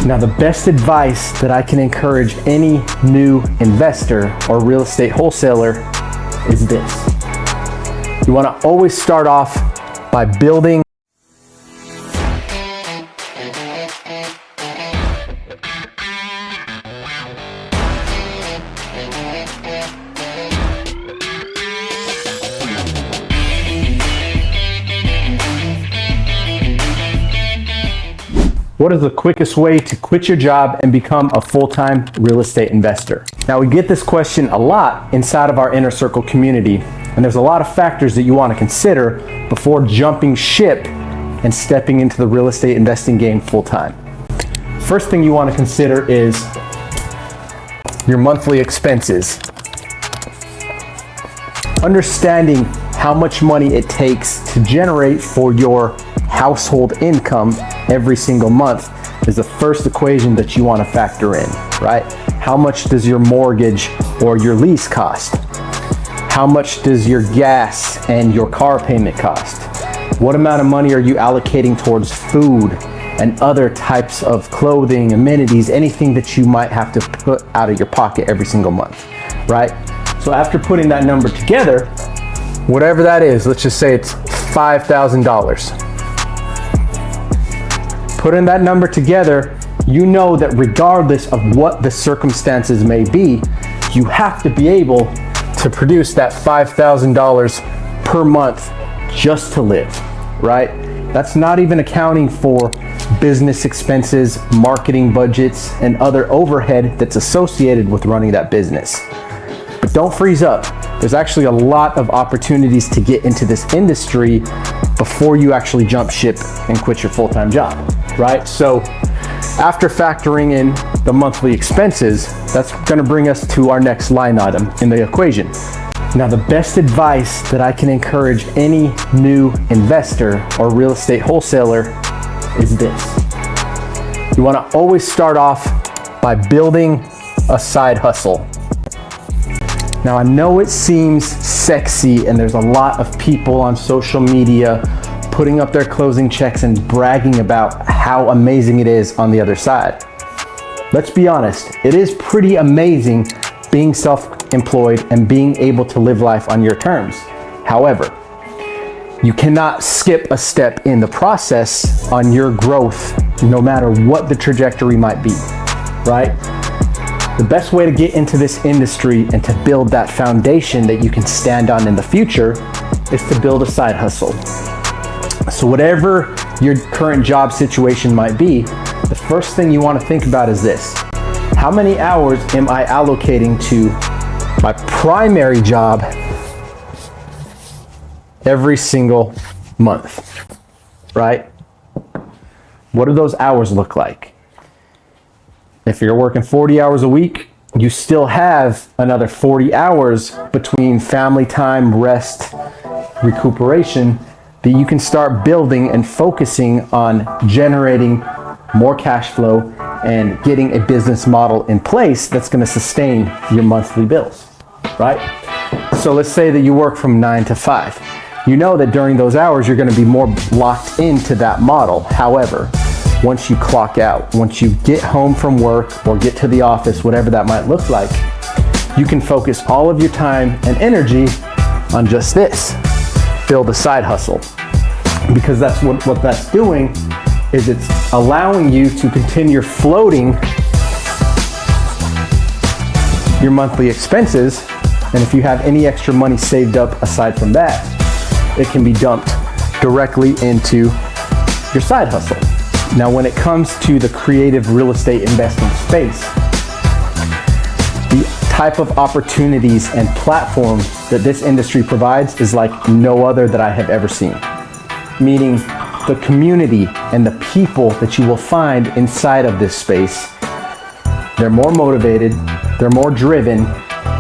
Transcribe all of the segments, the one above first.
Now, the best advice that I can encourage any new investor or real estate wholesaler is this. You want to always start off by building What is the quickest way to quit your job and become a full-time real estate investor? Now, we get this question a lot inside of our inner circle community, and there's a lot of factors that you want to consider before jumping ship and stepping into the real estate investing game full-time. First thing you want to consider is your monthly expenses. Understanding how much money it takes to generate for your household income every single month is the first equation that you want to factor in, right? How much does your mortgage or your lease cost? How much does your gas and your car payment cost? What amount of money are you allocating towards food and other types of clothing, amenities, anything that you might have to put out of your pocket every single month, right? So after putting that number together, whatever that is, let's just say it's $5,000. Putting that number together, you know that regardless of what the circumstances may be, you have to be able to produce that $5,000 per month just to live, right? That's not even accounting for business expenses, marketing budgets, and other overhead that's associated with running that business. But don't freeze up. There's actually a lot of opportunities to get into this industry before you actually jump ship and quit your full-time job, right? So after factoring in the monthly expenses, that's gonna bring us to our next line item in the equation. Now, the best advice that I can encourage any new investor or real estate wholesaler is this. You wanna always start off by building a side hustle. Now, I know it seems sexy and there's a lot of people on social media putting up their closing checks and bragging about how amazing it is on the other side. Let's be honest, it is pretty amazing being self-employed and being able to live life on your terms. However, you cannot skip a step in the process on your growth, no matter what the trajectory might be, right? The best way to get into this industry and to build that foundation that you can stand on in the future is to build a side hustle. So whatever your current job situation might be, the first thing you want to think about is this. How many hours am I allocating to my primary job every single month, right? What do those hours look like? If you're working 40 hours a week, you still have another 40 hours between family time, rest, recuperation that you can start building and focusing on generating more cash flow and getting a business model in place that's going to sustain your monthly bills, right? So let's say that you work from 9 to 5. You know that during those hours, you're going to be more locked into that model. However, once you clock out, once you get home from work or get to the office, whatever that might look like, you can focus all of your time and energy on just this, build a side hustle. Because that's what that's doing is it's allowing you to continue floating your monthly expenses. And if you have any extra money saved up aside from that, it can be dumped directly into your side hustle. Now, when it comes to the creative real estate investing space, the type of opportunities and platform that this industry provides is like no other that I have ever seen. Meaning the community and the people that you will find inside of this space, they're more motivated, they're more driven,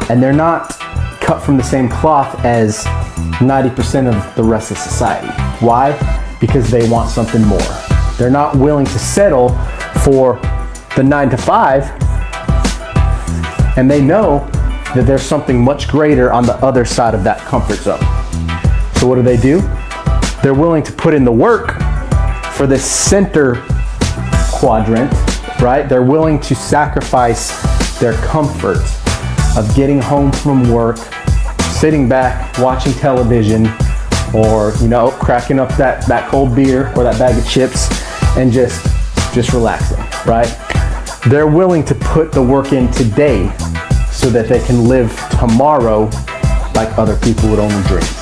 and they're not cut from the same cloth as 90% of the rest of society. Why? Because they want something more. They're not willing to settle for the 9 to 5, and they know that there's something much greater on the other side of that comfort zone. So what do? They're willing to put in the work for this center quadrant right? They're willing to sacrifice their comfort of getting home from work, sitting back, watching television, or, you know, cracking up that cold beer or that bag of chips and just relaxing, right? They're willing to put the work in today so that they can live tomorrow like other people would only dream.